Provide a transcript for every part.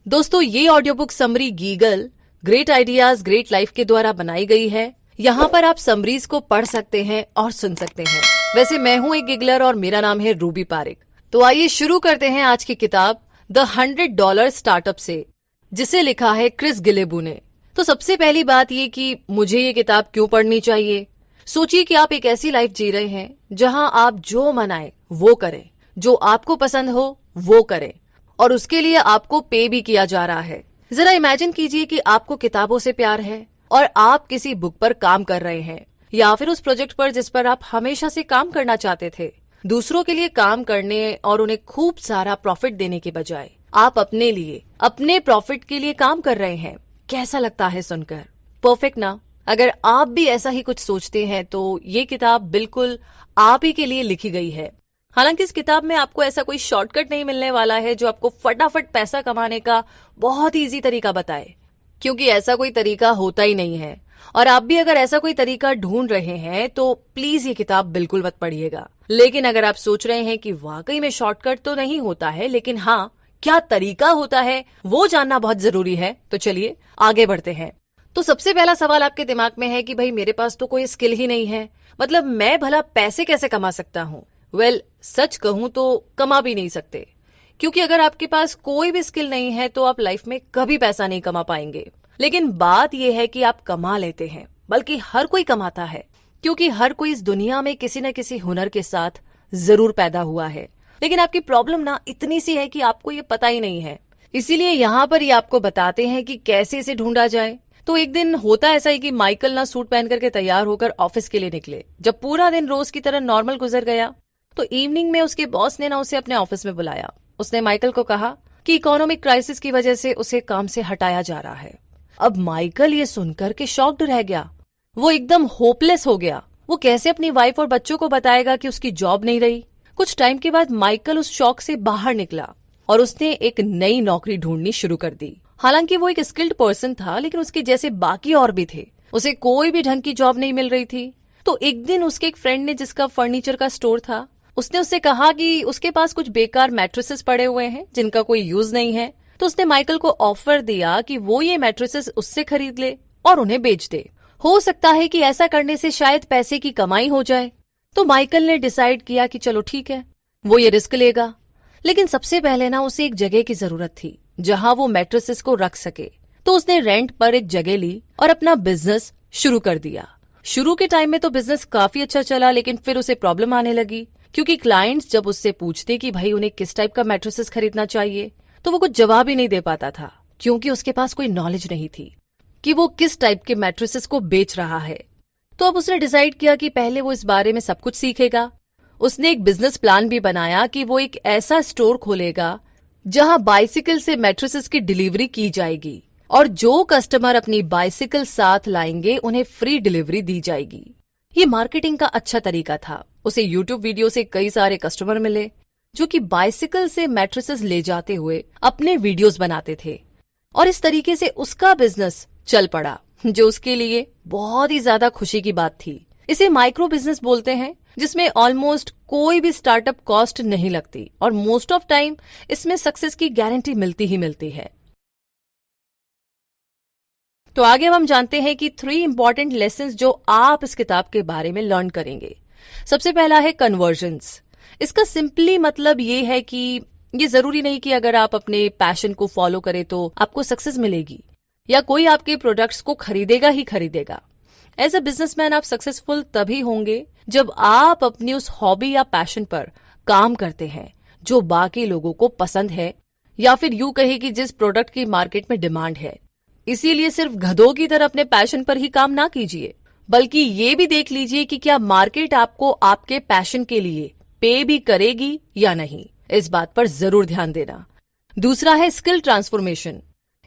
दोस्तों, ये audio book summary गीगल ग्रेट आइडियाज ग्रेट लाइफ के द्वारा बनाई गई है। यहाँ पर आप समरीज को पढ़ सकते हैं और सुन सकते हैं। वैसे मैं हूँ एक गिगलर और मेरा नाम है रूबी पारिक। तो आइए शुरू करते हैं आज की किताब द $100 स्टार्टअप से, जिसे लिखा है क्रिस गिलेबू ने। तो सबसे पहली बात ये कि मुझे ये किताब क्यों पढ़नी चाहिए। सोचिए कि आप एक ऐसी लाइफ जी रहे हैं जहां आप जो मन आए वो करें, जो आपको पसंद हो वो करें, और उसके लिए आपको पे भी किया जा रहा है। जरा इमेजिन कीजिए कि आपको किताबों से प्यार है और आप किसी बुक पर काम कर रहे हैं, या फिर उस प्रोजेक्ट पर जिस पर आप हमेशा से काम करना चाहते थे। दूसरों के लिए काम करने और उन्हें खूब सारा प्रॉफिट देने के बजाय आप अपने लिए, अपने प्रॉफिट के लिए काम कर रहे हैं। कैसा लगता है सुनकर? परफेक्ट ना? अगर आप भी ऐसा ही कुछ सोचते हैं तो ये किताब बिल्कुल आप ही के लिए लिखी गई है। हालांकि इस किताब में आपको ऐसा कोई शॉर्टकट नहीं मिलने वाला है जो आपको फटाफट पैसा कमाने का बहुत इजी तरीका बताए, क्योंकि ऐसा कोई तरीका होता ही नहीं है। और आप भी अगर ऐसा कोई तरीका ढूंढ रहे हैं तो प्लीज ये किताब बिल्कुल मत पढ़िएगा। लेकिन अगर आप सोच रहे हैं कि वाकई में शॉर्टकट तो नहीं होता है, लेकिन हाँ, क्या तरीका होता है वो जानना बहुत जरूरी है, तो चलिए आगे बढ़ते हैं। तो सबसे पहला सवाल आपके दिमाग में है कि भाई मेरे पास तो कोई स्किल ही नहीं है, मतलब मैं भला पैसे कैसे कमा सकता हूँ। सच कहूं तो कमा भी नहीं सकते, क्योंकि अगर आपके पास कोई भी स्किल नहीं है तो आप लाइफ में कभी पैसा नहीं कमा पाएंगे। लेकिन बात यह है कि आप कमा लेते हैं, बल्कि हर कोई कमाता है, क्योंकि हर कोई इस दुनिया में किसी न किसी हुनर के साथ जरूर पैदा हुआ है। लेकिन आपकी प्रॉब्लम ना इतनी सी है कि आपको ये पता ही नहीं है। इसीलिए यहाँ पर ये आपको बताते हैं कि कैसे इसे ढूंढा जाए। तो एक दिन होता ऐसा ही कि माइकल ना सूट पहन करके तैयार होकर ऑफिस के लिए निकले। जब पूरा दिन रोज की तरह नॉर्मल गुजर गया तो इवनिंग में उसके बॉस ने ना उसे अपने ऑफिस में बुलाया। उसने माइकल को कहा कि इकोनॉमिक क्राइसिस की वजह से उसे काम से हटाया जा रहा है। अब माइकल ये सुनकर के शॉक्ड रह गया। वो एकदम होपलेस हो गया। वो कैसे अपनी वाइफ और बच्चों को बताएगा कि उसकी जॉब नहीं रही। कुछ टाइम के बाद माइकल उस शॉक से बाहर निकला और उसने एक नई नौकरी ढूंढनी शुरू कर दी। हालांकि वो एक स्किल्ड पर्सन था, लेकिन उसके जैसे बाकी और भी थे। उसे कोई भी ढंग की जॉब नहीं मिल रही थी। तो एक दिन उसके एक फ्रेंड ने, जिसका फर्नीचर का स्टोर था, उसने उससे कहा कि उसके पास कुछ बेकार मैट्रेसेस पड़े हुए हैं जिनका कोई यूज नहीं है। तो उसने माइकल को ऑफर दिया कि वो ये मैट्रेसेस उससे खरीद ले और उन्हें बेच दे। हो सकता है कि ऐसा करने से शायद पैसे की कमाई हो जाए। तो माइकल ने डिसाइड किया कि चलो ठीक है, वो ये रिस्क लेगा। लेकिन सबसे पहले ना उसे एक जगह की जरूरत थी जहां वो मैट्रेसेस को रख सके। तो उसने रेंट पर एक जगह ली और अपना बिजनेस शुरू कर दिया। शुरू के टाइम में तो बिजनेस काफी अच्छा चला, लेकिन फिर उसे प्रॉब्लम आने लगी, क्योंकि क्लाइंट्स जब उससे पूछते कि भाई उन्हें किस टाइप का मैट्रेसेस खरीदना चाहिए तो वो कुछ जवाब ही नहीं दे पाता था, क्योंकि उसके पास कोई नॉलेज नहीं थी कि वो किस टाइप के मैट्रेसेस को बेच रहा है। तो अब उसने डिसाइड किया कि पहले वो इस बारे में सब कुछ सीखेगा। उसने एक बिजनेस प्लान भी बनाया कि वो एक ऐसा स्टोर खोलेगा जहां बाइसिकल से मैट्रेसेस की डिलीवरी की जाएगी, और जो कस्टमर अपनी बाइसिकल साथ लाएंगे उन्हें फ्री डिलीवरी दी जाएगी। ये मार्केटिंग का अच्छा तरीका था। उसे यूट्यूब वीडियो से कई सारे कस्टमर मिले जो कि बाइसिकल से मैट्रेसेस ले जाते हुए अपने वीडियोस बनाते थे, और इस तरीके से उसका बिजनेस चल पड़ा, जो उसके लिए बहुत ही ज्यादा खुशी की बात थी। इसे माइक्रो बिजनेस बोलते हैं, जिसमें ऑलमोस्ट कोई भी स्टार्टअप कॉस्ट नहीं लगती और मोस्ट ऑफ टाइम इसमें सक्सेस की गारंटी मिलती ही मिलती है। तो आगे अब हम जानते हैं कि 3 इंपॉर्टेंट लेसन्स जो आप इस किताब के बारे में लर्न करेंगे। सबसे पहला है कन्वर्जन्स। इसका सिंपली मतलब ये है कि ये जरूरी नहीं कि अगर आप अपने पैशन को फॉलो करें तो आपको सक्सेस मिलेगी या कोई आपके प्रोडक्ट्स को खरीदेगा ही खरीदेगा। एज अ बिजनेसमैन आप सक्सेसफुल तभी होंगे जब आप अपनी उस हॉबी या पैशन पर काम करते हैं जो बाकी लोगों को पसंद है, या फिर यूं कहे कि जिस प्रोडक्ट की मार्केट में डिमांड है। इसीलिए सिर्फ गधों की तरह अपने पैशन पर ही काम ना कीजिए, बल्कि ये भी देख लीजिए कि क्या मार्केट आपको आपके पैशन के लिए पे भी करेगी या नहीं। इस बात पर जरूर ध्यान देना। दूसरा है स्किल ट्रांसफॉर्मेशन।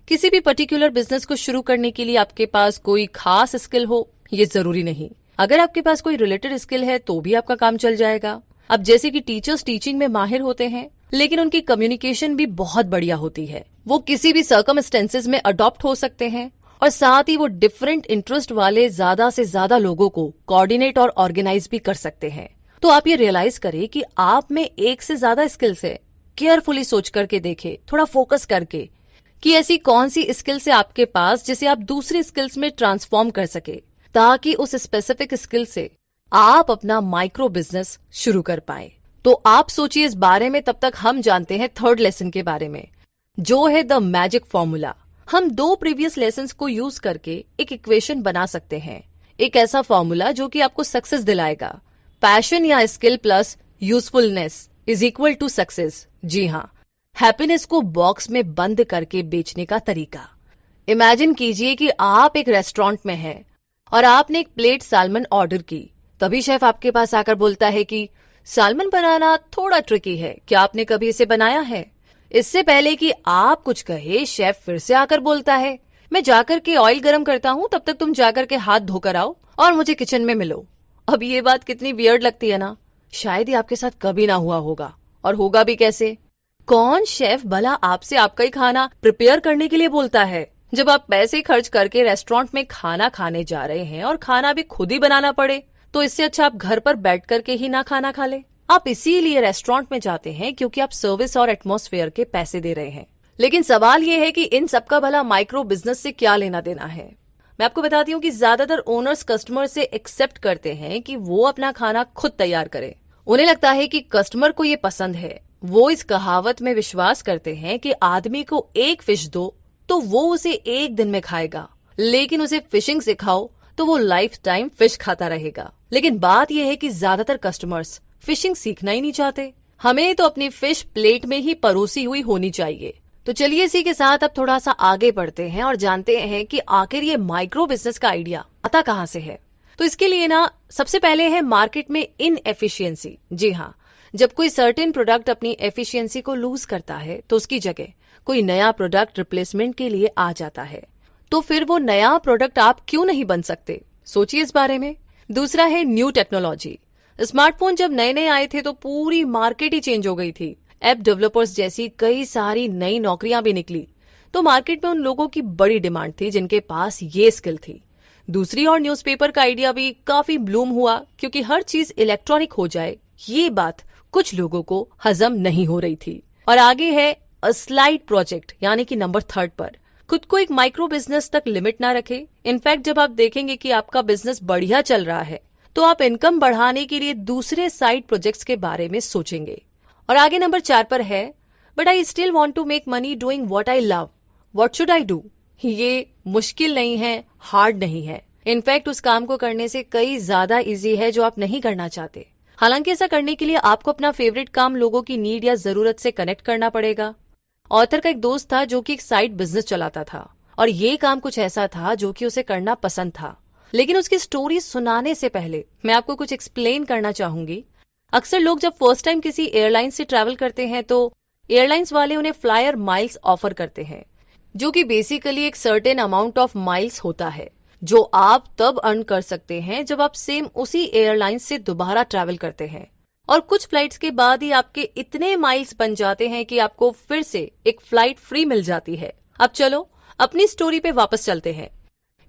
किसी भी पर्टिकुलर बिजनेस को शुरू करने के लिए आपके पास कोई खास स्किल हो ये जरूरी नहीं। अगर आपके पास कोई रिलेटेड स्किल है तो भी आपका काम चल जाएगा। अब जैसे कि टीचर्स टीचिंग में माहिर होते हैं, लेकिन उनकी कम्युनिकेशन भी बहुत बढ़िया होती है। वो किसी भी सर्कमस्टेंसेस में अडॉप्ट हो सकते हैं, और साथ ही वो डिफरेंट इंटरेस्ट वाले ज्यादा से ज्यादा लोगों को कोऑर्डिनेट और ऑर्गेनाइज भी कर सकते हैं। तो आप ये रियलाइज करें कि आप में एक से ज्यादा स्किल्स है। केयरफुली सोच करके देखें, थोड़ा फोकस करके कि ऐसी कौन सी स्किल्स है आपके पास जिसे आप दूसरी स्किल्स में ट्रांसफॉर्म कर सके, ताकि उस स्पेसिफिक स्किल से आप अपना माइक्रो बिजनेस शुरू कर पाए। तो आप सोचिए इस बारे में, तब तक हम जानते हैं थर्ड लेसन के बारे में, जो है द मैजिक फॉर्मूला। हम 2 प्रीवियस लेसन्स को यूज करके एक इक्वेशन बना सकते हैं, एक ऐसा फॉर्मूला जो कि आपको सक्सेस दिलाएगा। पैशन या skill plus usefulness is equal to success. जी हाँ, हैप्पीनेस को बॉक्स में बंद करके बेचने का तरीका। इमेजिन कीजिए कि आप एक रेस्टोरेंट में हैं और आपने एक प्लेट सालमन ऑर्डर की। तभी शेफ आपके पास आकर बोलता है कि सालमन बनाना थोड़ा ट्रिकी है, क्या आपने कभी इसे बनाया है? इससे पहले कि आप कुछ कहे, शेफ फिर से आकर बोलता है, मैं जाकर के ऑयल गरम करता हूँ, तब तक तुम जाकर के हाथ धोकर आओ और मुझे किचन में मिलो। अब ये बात कितनी वियर्ड लगती है ना? शायद ही आपके साथ कभी ना हुआ होगा, और होगा भी कैसे? कौन शेफ भला आपसे आपका ही खाना प्रिपेयर करने के लिए बोलता है, जब आप पैसे खर्च करके रेस्टोरेंट में खाना खाने जा रहे हैं और खाना भी खुद ही बनाना पड़े? तो इससे अच्छा आप घर पर बैठ करके ही ना खाना खा ले। आप इसीलिए रेस्टोरेंट में जाते हैं क्योंकि आप सर्विस और एटमॉस्फेयर के पैसे दे रहे हैं। लेकिन सवाल ये है कि इन सबका भला माइक्रो बिजनेस से क्या लेना देना है? मैं आपको बताती हूँ कि ज्यादातर ओनर्स कस्टमर से एक्सेप्ट करते हैं कि वो अपना खाना खुद तैयार करे। उन्हें लगता है कि कस्टमर को ये पसंद है। वो इस कहावत में विश्वास करते हैं कि आदमी को एक फिश दो तो वो उसे एक दिन में खाएगा, लेकिन उसे फिशिंग सिखाओ तो वो लाइफ टाइम फिश खाता रहेगा। लेकिन बात यह है कि ज्यादातर कस्टमर्स फिशिंग सीखना ही नहीं चाहते। हमें तो अपनी फिश प्लेट में ही परोसी हुई होनी चाहिए। तो चलिए इसी के साथ अब थोड़ा सा आगे बढ़ते हैं और जानते हैं कि आखिर ये माइक्रो बिजनेस का आइडिया आता कहाँ से है। तो इसके लिए ना सबसे पहले है मार्केट में इनएफिशिएंसी। जी हाँ, जब कोई सर्टेन प्रोडक्ट अपनी एफिशिएंसी को लूज करता है तो उसकी जगह कोई नया प्रोडक्ट रिप्लेसमेंट के लिए आ जाता है। तो फिर वो नया प्रोडक्ट आप क्यों नहीं बन सकते? सोचिए इस बारे में। दूसरा है न्यू टेक्नोलॉजी। स्मार्टफोन जब नए नए आए थे तो पूरी मार्केट ही चेंज हो गई थी। ऐप डेवलपर्स जैसी कई सारी नई नौकरियां भी निकली, तो मार्केट में उन लोगों की बड़ी डिमांड थी जिनके पास ये स्किल थी। दूसरी ओर न्यूज़पेपर का आइडिया भी काफी ब्लूम हुआ, क्योंकि हर चीज इलेक्ट्रॉनिक हो जाए ये बात कुछ लोगों को हजम नहीं हो रही थी। और आगे है अ स्लाइड प्रोजेक्ट, यानी कि नंबर 3 पर खुद को एक माइक्रो बिजनेस तक लिमिट ना रखे। इनफैक्ट जब आप देखेंगे कि आपका बिजनेस बढ़िया चल रहा है तो आप इनकम बढ़ाने के लिए दूसरे साइड प्रोजेक्ट्स के बारे में सोचेंगे। और आगे नंबर 4 पर है but I still want to make money doing what I love, what should I do. ये मुश्किल नहीं है, हार्ड नहीं है। इनफैक्ट उस काम को करने से कई ज्यादा इजी है जो आप नहीं करना चाहते। हालांकि ऐसा करने के लिए आपको अपना फेवरेट काम लोगों की नीड या जरूरत से कनेक्ट करना पड़ेगा। ऑथर का एक दोस्त था जो कि एक साइड बिजनेस चलाता था, और ये काम कुछ ऐसा था जो कि उसे करना पसंद था। लेकिन उसकी स्टोरी सुनाने से पहले मैं आपको कुछ एक्सप्लेन करना चाहूंगी। अक्सर लोग जब फर्स्ट टाइम किसी एयरलाइन से ट्रैवल करते हैं तो एयरलाइंस वाले उन्हें फ्लायर माइल्स ऑफर करते हैं, जो कि बेसिकली एक सर्टेन अमाउंट ऑफ माइल्स होता है जो आप तब अर्न कर सकते हैं जब आप सेम उसी एयरलाइन से दोबारा ट्रैवल करते हैं। और कुछ फ्लाइट्स के बाद ही आपके इतने माइल्स बन जाते हैं कि आपको फिर से एक फ्लाइट फ्री मिल जाती है। अब चलो अपनी स्टोरी पे वापस चलते हैं।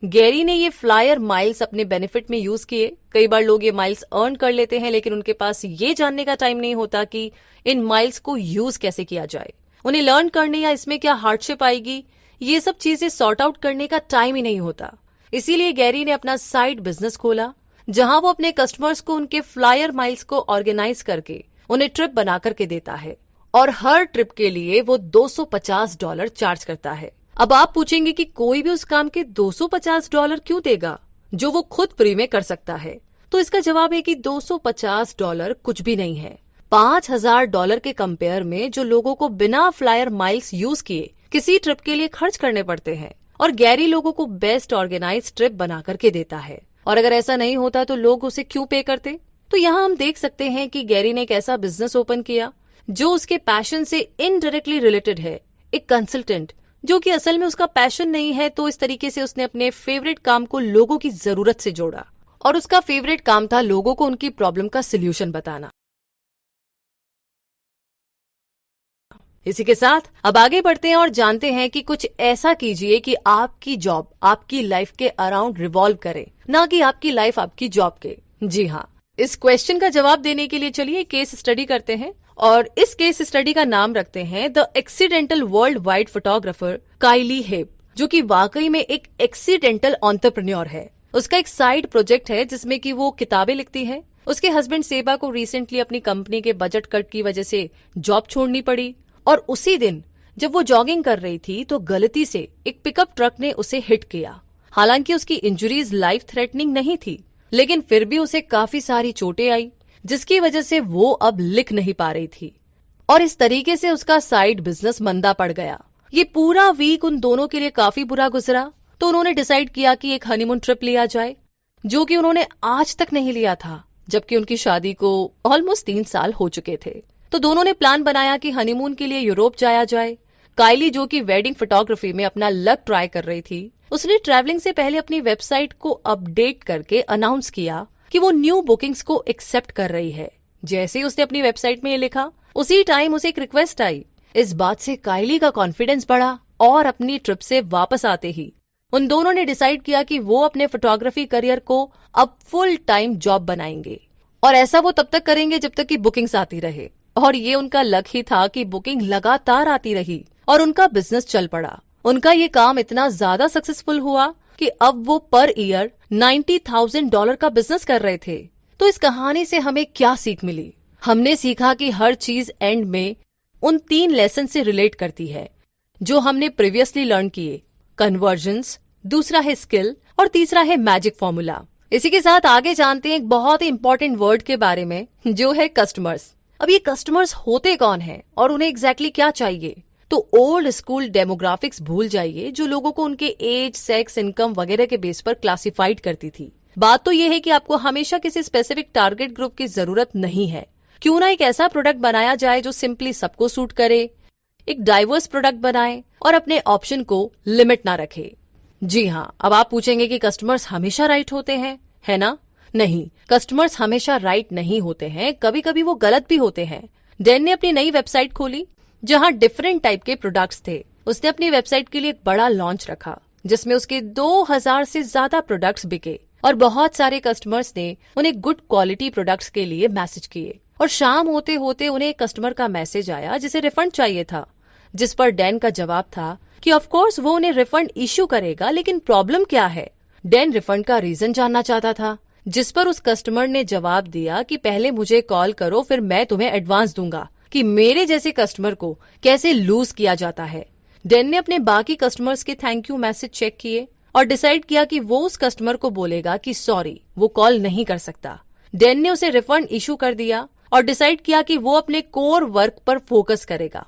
गैरी ने ये फ्लायर माइल्स अपने बेनिफिट में यूज किए। कई बार लोग ये माइल्स अर्न कर लेते हैं, लेकिन उनके पास ये जानने का टाइम नहीं होता कि इन माइल्स को यूज कैसे किया जाए। उन्हें लर्न करने या इसमें क्या हार्डशिप आएगी, ये सब चीजें सॉर्ट आउट करने का टाइम ही नहीं होता। इसीलिए गैरी ने अपना साइड बिजनेस खोला, जहां वो अपने कस्टमर्स को उनके फ्लायर माइल्स को ऑर्गेनाइज करके उन्हें ट्रिप बना करके देता है, और हर ट्रिप के लिए वो $250 चार्ज करता है। अब आप पूछेंगे कि कोई भी उस काम के $250 क्यों देगा जो वो खुद फ्री में कर सकता है? तो इसका जवाब है कि $250 कुछ भी नहीं है $5000 के कंपेयर में जो लोगों को बिना फ्लायर माइल्स यूज किए किसी ट्रिप के लिए खर्च करने पड़ते हैं। और गैरी लोगों को बेस्ट ऑर्गेनाइज ट्रिप बना करके देता है। और अगर ऐसा नहीं होता तो लोग उसे क्यों पे करते? तो यहाँ हम देख सकते हैं कि गैरी ने एक ऐसा बिजनेस ओपन किया जो उसके पैशन से इनडायरेक्टली रिलेटेड है। एक कंसल्टेंट जो कि असल में उसका पैशन नहीं है, तो इस तरीके से उसने अपने फेवरेट काम को लोगों की जरूरत से जोड़ा, और उसका फेवरेट काम था लोगों को उनकी प्रॉब्लम का सोल्यूशन बताना। इसी के साथ अब आगे बढ़ते हैं और जानते हैं कि कुछ ऐसा कीजिए कि आपकी जॉब आपकी लाइफ के अराउंड रिवॉल्व करे, ना कि आपकी लाइफ आपकी जॉब के। जी हाँ, इस क्वेश्चन का जवाब देने के लिए चलिए केस स्टडी करते हैं और इस केस स्टडी का नाम रखते हैं the accidental world wide photographer Kylie Hepp, जो कि वाकई में एक एक्सीडेंटल एंटरप्रेन्योर है। उसका एक साइड प्रोजेक्ट है जिसमें कि वो किताबें लिखती है। उसके हस्बैंड सेबा को रिसेंटली अपनी कंपनी के बजट कट की वजह से जॉब छोड़नी पड़ी और उसी दिन जब वो जॉगिंग कर रही थी तो गलती से एक पिकअप ट्रक ने उसे हिट किया। हालांकि उसकी इंजरीज लाइफ थ्रेटनिंग नहीं थी, लेकिन फिर भी उसे काफी सारी चोटें आई, जिसकी वजह से वो अब लिख नहीं पा रही थी और इस तरीके से उसका साइड बिजनेस मंदा पड़ गया। ये पूरा वीक उन दोनों के लिए काफी बुरा गुजरा, तो उन्होंने डिसाइड किया कि एक हनीमून ट्रिप लिया जाए, जो कि उन्होंने आज तक नहीं लिया था, जबकि उनकी शादी को ऑलमोस्ट 3 साल हो चुके थे। तो दोनों ने प्लान बनाया कि हनीमून के लिए यूरोप जाया जाए। काइली, जो कि वेडिंग फोटोग्राफी में अपना लक ट्राई कर रही थी, उसने ट्रैवलिंग से पहले अपनी वेबसाइट को अपडेट करके अनाउंस किया कि वो न्यू बुकिंग्स को एक्सेप्ट कर रही है। जैसे ही उसने अपनी वेबसाइट में ये लिखा, उसी टाइम उसे एक रिक्वेस्ट आई। इस बात से काइली का कॉन्फिडेंस बढ़ा और अपनी ट्रिप से वापस आते ही उन दोनों ने डिसाइड किया कि वो अपने फोटोग्राफी करियर को अब फुल टाइम जॉब बनाएंगे और ऐसा वो तब तक करेंगे जब तक कि बुकिंग्स आती रहे। और ये उनका लक ही था कि बुकिंग लगातार आती रही और उनका बिजनेस चल पड़ा। उनका ये काम इतना ज्यादा सक्सेसफुल हुआ कि अब वो पर ईयर $90,000 का बिजनेस कर रहे थे। तो इस कहानी से हमें क्या सीख मिली? हमने सीखा कि हर चीज एंड में उन 3 लेसन से रिलेट करती है जो हमने प्रीवियसली लर्न किए। कन्वर्जेंस, दूसरा है स्किल और तीसरा है मैजिक फॉर्मूला। इसी के साथ आगे जानते हैं एक बहुत ही इंपॉर्टेंट वर्ड के बारे में, जो है कस्टमर्स। अब ये कस्टमर्स होते कौन हैं और उन्हें एग्जैक्टली क्या चाहिए? तो ओल्ड स्कूल डेमोग्राफिक्स भूल जाइए जो लोगों को उनके एज, सेक्स, इनकम वगैरह के बेस पर क्लासिफाइड करती थी। बात तो ये है कि आपको हमेशा किसी स्पेसिफिक टारगेट ग्रुप की जरूरत नहीं है। क्यों ना एक ऐसा प्रोडक्ट बनाया जाए जो सिंपली सबको सूट करे, एक डाइवर्स प्रोडक्ट बनाए और अपने ऑप्शन को लिमिट ना रखे। जी हाँ, अब आप पूछेंगे कि कस्टमर्स हमेशा राइट होते हैं, है ना? नहीं, कस्टमर्स हमेशा राइट नहीं होते हैं, कभी कभी वो गलत भी होते हैं। डैन ने अपनी नई वेबसाइट खोली जहां डिफरेंट टाइप के प्रोडक्ट्स थे। उसने अपनी वेबसाइट के लिए एक बड़ा लॉन्च रखा जिसमें उसके 2000 से ज्यादा प्रोडक्ट्स बिके और बहुत सारे कस्टमर्स ने उन्हें गुड क्वालिटी प्रोडक्ट्स के लिए मैसेज किए। और शाम होते होते उन्हें एक कस्टमर का मैसेज आया जिसे रिफंड चाहिए था, जिस पर डैन का जवाब था कि ऑफ कोर्स वो उन्हें रिफंड इश्यू करेगा, लेकिन प्रॉब्लम क्या है? डैन रिफंड का रीजन जानना चाहता था, जिस पर उस कस्टमर ने जवाब दिया कि पहले मुझे कॉल करो, फिर मैं तुम्हें एडवांस दूंगा कि मेरे जैसे कस्टमर को कैसे लूज किया जाता है। डैन ने अपने बाकी कस्टमर्स के थैंक यू मैसेज चेक किए और डिसाइड किया कि वो उस कस्टमर को बोलेगा कि सॉरी, वो कॉल नहीं कर सकता। डैन ने उसे रिफंड इशू कर दिया और डिसाइड किया कि वो अपने कोर वर्क पर फोकस करेगा।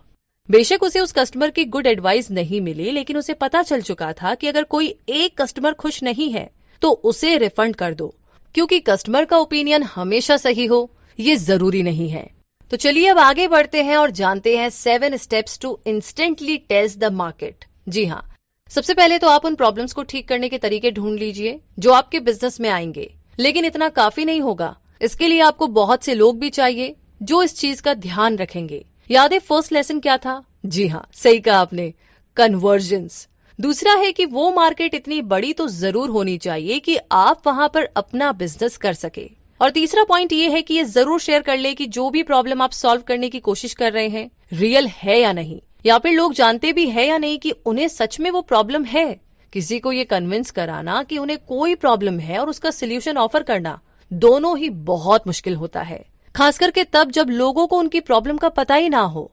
बेशक उसे उस कस्टमर की गुड एडवाइस नहीं मिली, लेकिन उसे पता चल चुका था कि अगर कोई एक कस्टमर खुश नहीं है तो उसे रिफंड कर दो, क्योंकि कस्टमर का ओपिनियन हमेशा सही हो ये जरूरी नहीं है। तो चलिए अब आगे बढ़ते हैं और जानते हैं 7 steps to instantly test the market. जी हाँ, सबसे पहले तो आप उन प्रॉब्लम्स को ठीक करने के तरीके ढूंढ लीजिए जो आपके बिजनेस में आएंगे, लेकिन इतना काफी नहीं होगा। इसके लिए आपको बहुत से लोग भी चाहिए जो इस चीज का ध्यान रखेंगे। याद है फर्स्ट लेसन क्या था? जी हाँ, सही कहा आपने, कन्वर्जेंस। दूसरा है कि वो मार्केट इतनी बड़ी तो जरूर होनी चाहिए कि आप वहां पर अपना बिजनेस कर सके। और तीसरा पॉइंट ये है कि ये जरूर शेयर कर ले कि जो भी प्रॉब्लम आप सॉल्व करने की कोशिश कर रहे हैं रियल है या नहीं, या फिर लोग जानते भी है या नहीं कि उन्हें सच में वो प्रॉब्लम है। किसी को ये कन्विंस कराना कि उन्हें कोई प्रॉब्लम है और उसका सोल्यूशन ऑफर करना, दोनों ही बहुत मुश्किल होता है, खास करके तब जब लोगों को उनकी प्रॉब्लम का पता ही ना हो।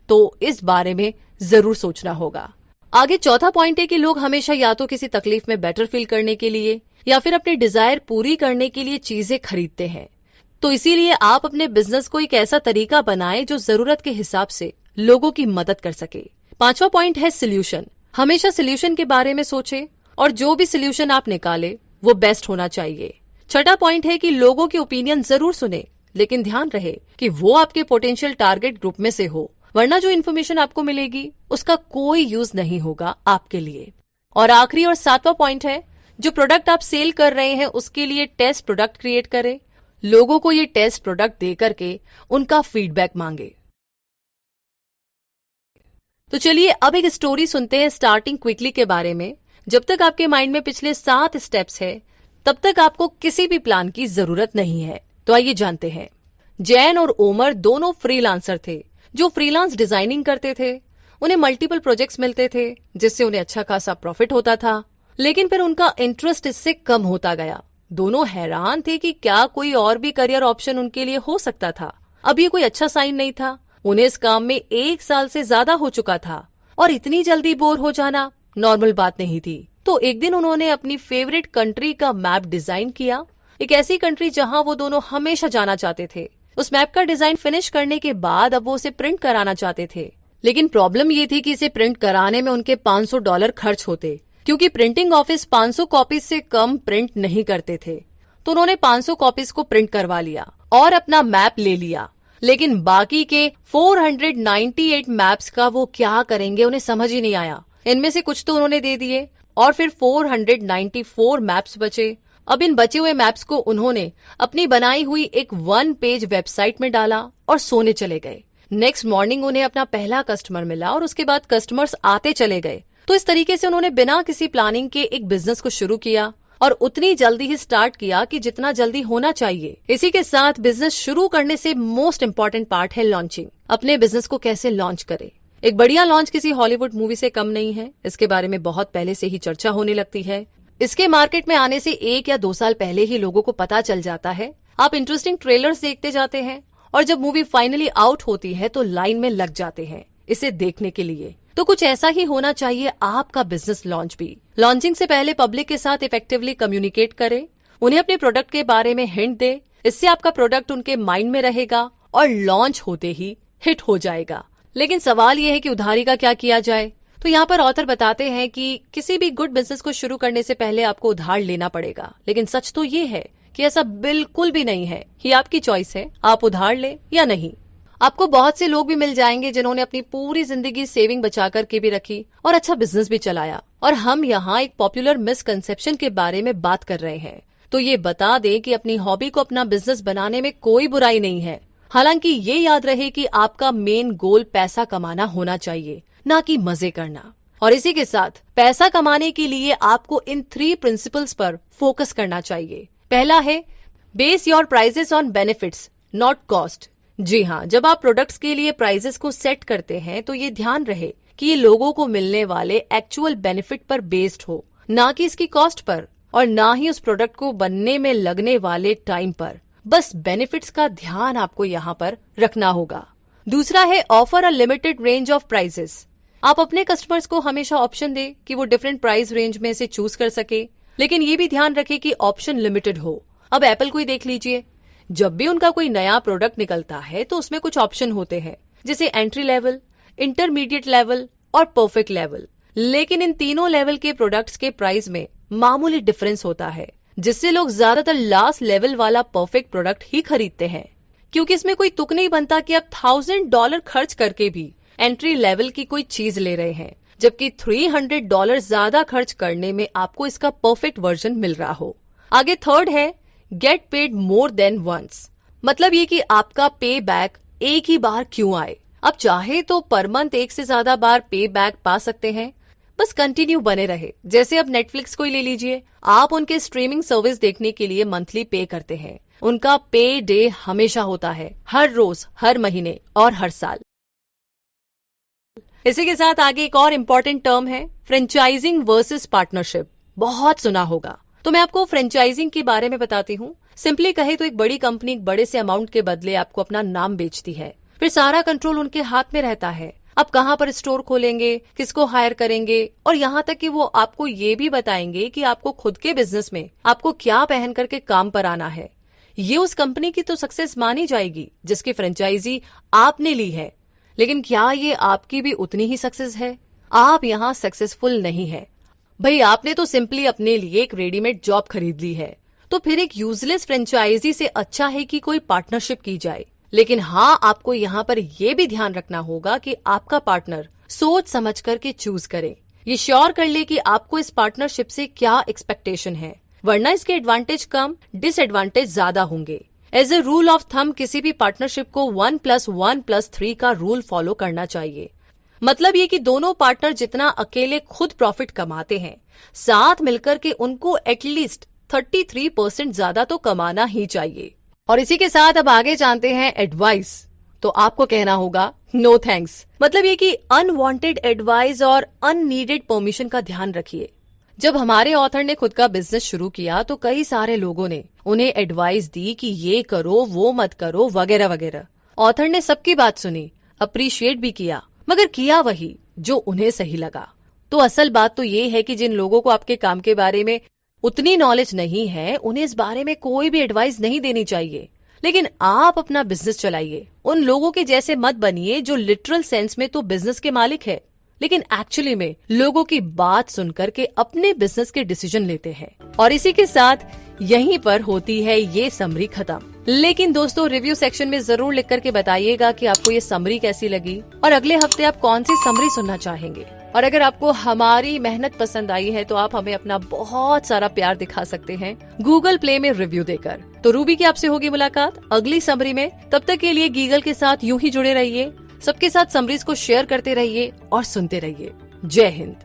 तो इस बारे में जरूर सोचना होगा। आगे चौथा पॉइंट है कि लोग हमेशा या तो किसी तकलीफ में बेटर फील करने के लिए या फिर अपनी डिजायर पूरी करने के लिए चीजें खरीदते हैं। तो इसीलिए आप अपने बिजनेस को एक ऐसा तरीका बनाएं जो जरूरत के हिसाब से लोगों की मदद कर सके। पांचवा पॉइंट है सोल्यूशन। हमेशा सोल्यूशन के बारे में सोचे और जो भी सोल्यूशन आप निकाले वो बेस्ट होना चाहिए। छठा पॉइंट है कि लोगों के ओपिनियन जरूर सुने, लेकिन ध्यान रहे कि वो आपके पोटेंशियल टारगेट ग्रुप में से हो, वरना जो इन्फॉर्मेशन आपको मिलेगी उसका कोई यूज नहीं होगा आपके लिए। और आखिरी और सातवां पॉइंट है, जो प्रोडक्ट आप सेल कर रहे हैं उसके लिए टेस्ट प्रोडक्ट क्रिएट करें। लोगों को ये टेस्ट प्रोडक्ट दे करके उनका फीडबैक मांगे। तो चलिए अब एक स्टोरी सुनते हैं स्टार्टिंग क्विकली के बारे में। जब तक आपके माइंड में पिछले 7 स्टेप्स है तब तक आपको किसी भी प्लान की जरूरत नहीं है। तो आइए जानते हैं। जैन और ओमर दोनों फ्रीलांसर थे जो फ्रीलांस डिजाइनिंग करते थे। उन्हें मल्टीपल प्रोजेक्ट्स मिलते थे जिससे उन्हें अच्छा खासा प्रॉफिट होता था, लेकिन फिर उनका इंटरेस्ट इससे कम होता गया। दोनों हैरान थे कि क्या कोई और भी करियर ऑप्शन उनके लिए हो सकता था। अब ये कोई अच्छा साइन नहीं था। उन्हें इस काम में 1 साल से ज्यादा हो चुका था और इतनी जल्दी बोर हो जाना नॉर्मल बात नहीं थी। तो एक दिन उन्होंने अपनी फेवरेट कंट्री का मैप डिजाइन किया, एक ऐसी कंट्री जहां वो दोनों हमेशा जाना चाहते थे। उस मैप का डिजाइन फिनिश करने के बाद अब वो उसे प्रिंट कराना चाहते थे, लेकिन प्रॉब्लम ये थी कि इसे प्रिंट कराने में उनके $500 खर्च होते, क्योंकि प्रिंटिंग ऑफिस 500 कॉपीज से कम प्रिंट नहीं करते थे। तो उन्होंने 500 कॉपीज को प्रिंट करवा लिया और अपना मैप ले लिया, लेकिन बाकी के 498 मैप्स का वो क्या करेंगे उन्हें समझ ही नहीं आया। इनमें से कुछ तो उन्होंने दे दिए और फिर 494 मैप्स बचे। अब इन बचे हुए मैप्स को उन्होंने अपनी बनाई हुई एक 1 पेज वेबसाइट में डाला और सोने चले गए। नेक्स्ट मॉर्निंग उन्हें अपना पहला कस्टमर मिला और उसके बाद कस्टमर्स आते चले गए। तो इस तरीके से उन्होंने बिना किसी प्लानिंग के एक बिजनेस को शुरू किया और उतनी जल्दी ही स्टार्ट किया कि जितना जल्दी होना चाहिए। इसी के साथ बिजनेस शुरू करने से मोस्ट इम्पोर्टेंट पार्ट है लॉन्चिंग। अपने बिजनेस को कैसे लॉन्च करें। एक बढ़िया लॉन्च किसी हॉलीवुड मूवी से कम नहीं है। इसके बारे में बहुत पहले से ही चर्चा होने लगती है। इसके मार्केट में आने से 1 या 2 साल पहले ही लोगों को पता चल जाता है। आप इंटरेस्टिंग ट्रेलर्स देखते जाते हैं और जब मूवी फाइनली आउट होती है तो लाइन में लग जाते हैं इसे देखने के लिए। तो कुछ ऐसा ही होना चाहिए आपका बिजनेस लॉन्च भी। लॉन्चिंग से पहले पब्लिक के साथ इफेक्टिवली कम्युनिकेट करें, उन्हें अपने प्रोडक्ट के बारे में हिंट दे। इससे आपका प्रोडक्ट उनके माइंड में रहेगा और लॉन्च होते ही हिट हो जाएगा। लेकिन सवाल यह है कि उधारी का क्या किया जाए। तो यहाँ पर ऑथर बताते हैं कि किसी भी गुड बिजनेस को शुरू करने से पहले आपको उधार लेना पड़ेगा, लेकिन सच तो ये है कि ऐसा बिल्कुल भी नहीं है। ये आपकी चॉइस है, आप उधार ले या नहीं। आपको बहुत से लोग भी मिल जाएंगे जिन्होंने अपनी पूरी जिंदगी सेविंग बचा करके भी रखी और अच्छा बिजनेस भी चलाया। और हम यहाँ एक पॉपुलर मिसकंसेप्शन के बारे में बात कर रहे हैं। तो ये बता दें कि अपनी हॉबी को अपना बिजनेस बनाने में कोई बुराई नहीं है। हालांकि ये याद रहे कि आपका मेन गोल पैसा कमाना होना चाहिए, ना कि मजे करना। और इसी के साथ पैसा कमाने के लिए आपको इन 3 प्रिंसिपल्स पर फोकस करना चाहिए। पहला है base your prices on benefits not cost. जी हाँ, जब आप प्रोडक्ट्स के लिए प्राइजेस को सेट करते हैं तो ये ध्यान रहे कि ये लोगों को मिलने वाले एक्चुअल बेनिफिट पर बेस्ड हो, ना कि इसकी कॉस्ट पर और ना ही उस प्रोडक्ट को बनने में लगने वाले टाइम पर। बस बेनिफिट्स का ध्यान आपको यहाँ पर रखना होगा। दूसरा है offer a limited range of prices. आप अपने कस्टमर्स को हमेशा ऑप्शन दे कि वो डिफरेंट प्राइस रेंज में से चूज कर सके, लेकिन ये भी ध्यान रखे कि ऑप्शन लिमिटेड हो। अब एप्पल को ही देख लीजिए, जब भी उनका कोई नया प्रोडक्ट निकलता है तो उसमें कुछ ऑप्शन होते हैं, जैसे एंट्री लेवल, इंटरमीडिएट लेवल और परफेक्ट लेवल। लेकिन इन तीनों लेवल के प्रोडक्ट्स के प्राइस में मामूली डिफरेंस होता है, जिससे लोग ज्यादातर लास्ट लेवल वाला परफेक्ट प्रोडक्ट ही खरीदते हैं, क्योंकि इसमें कोई तुक नहीं बनता कि आप $1000 खर्च करके भी एंट्री लेवल की कोई चीज ले रहे हैं, जबकि $300 ज्यादा खर्च करने में आपको इसका परफेक्ट वर्जन मिल रहा हो। आगे थर्ड है get paid more than once. मतलब ये कि आपका पे बैक एक ही बार क्यों आए। आप चाहे तो पर मंथ 1 से ज्यादा बार पे बैक पा सकते हैं, बस कंटिन्यू बने रहे। जैसे अब नेटफ्लिक्स को ही ले लीजिए, आप उनके स्ट्रीमिंग सर्विस देखने के लिए मंथली पे करते हैं। उनका पे डे हमेशा होता है, हर रोज, हर महीने और हर साल। इसी के साथ आगे एक और इम्पोर्टेंट टर्म है फ्रेंचाइजिंग वर्सेस पार्टनरशिप। बहुत सुना होगा, तो मैं आपको फ्रेंचाइजिंग के बारे में बताती हूँ। सिंपली कहे तो एक बड़ी कंपनी एक बड़े से अमाउंट के बदले आपको अपना नाम बेचती है, फिर सारा कंट्रोल उनके हाथ में रहता है। आप कहाँ पर स्टोर खोलेंगे, किसको हायर करेंगे, और यहाँ तक कि वो आपको ये भी बताएंगे कि आपको खुद के बिजनेस में आपको क्या पहन करके काम पर आना है। ये उस कंपनी की तो सक्सेस मानी जाएगी जिसकी फ्रेंचाइजी आपने ली है, लेकिन क्या ये आपकी भी उतनी ही सक्सेस है? आप यहाँ सक्सेसफुल नहीं है भाई। आपने तो सिंपली अपने लिए एक रेडीमेड जॉब खरीद ली है। तो फिर एक यूजलेस फ्रेंचाइजी से अच्छा है कि कोई पार्टनरशिप की जाए। लेकिन हाँ, आपको यहाँ पर यह भी ध्यान रखना होगा कि आपका पार्टनर सोच समझ करके चूज करे। ये श्योर कर ले कि आपको इस पार्टनरशिप से क्या एक्सपेक्टेशन है, वरना इसके एडवांटेज कम, डिसएडवांटेज ज्यादा होंगे। As a rule of thumb किसी भी पार्टनरशिप को 1+1+3 का रूल फॉलो करना चाहिए। मतलब ये कि दोनों पार्टनर जितना अकेले खुद प्रॉफिट कमाते हैं, साथ मिलकर के उनको एटलीस्ट 33% ज्यादा तो कमाना ही चाहिए। और इसी के साथ अब आगे जानते हैं एडवाइस। तो आपको कहना होगा नो थैंक्स। मतलब ये कि अनवांटेड एडवाइस और अननीडेड परमिशन का ध्यान रखिए। जब हमारे ऑथर ने खुद का बिजनेस शुरू किया तो कई सारे लोगों ने उन्हें एडवाइस दी कि ये करो, वो मत करो, वगैरह वगैरह। ऑथर ने सबकी बात सुनी, अप्रिशिएट भी किया, मगर किया वही जो उन्हें सही लगा। तो असल बात तो ये है कि जिन लोगों को आपके काम के बारे में उतनी नॉलेज नहीं है, उन्हें इस बारे में कोई भी एडवाइस नहीं देनी चाहिए। लेकिन आप अपना बिजनेस चलाइए। उन लोगों के जैसे मत बनिए जो लिटरल सेंस में तो बिजनेस के मालिक है, लेकिन एक्चुअली में लोगों की बात सुनकर के अपने बिजनेस के डिसीजन लेते हैं। और इसी के साथ यहीं पर होती है ये समरी खत्म। लेकिन दोस्तों, रिव्यू सेक्शन में जरूर लिख करके बताइएगा कि आपको ये समरी कैसी लगी और अगले हफ्ते आप कौन सी समरी सुनना चाहेंगे। और अगर आपको हमारी मेहनत पसंद आई है तो आप हमें अपना बहुत सारा प्यार दिखा सकते हैं गूगल प्ले में रिव्यू देकर। तो रूबी की आपसे होगी मुलाकात अगली समरी में। तब तक के लिए गीगल के साथ यूं ही जुड़े रहिए, सबके साथ समरीज को शेयर करते रहिए और सुनते रहिए। जय हिंद।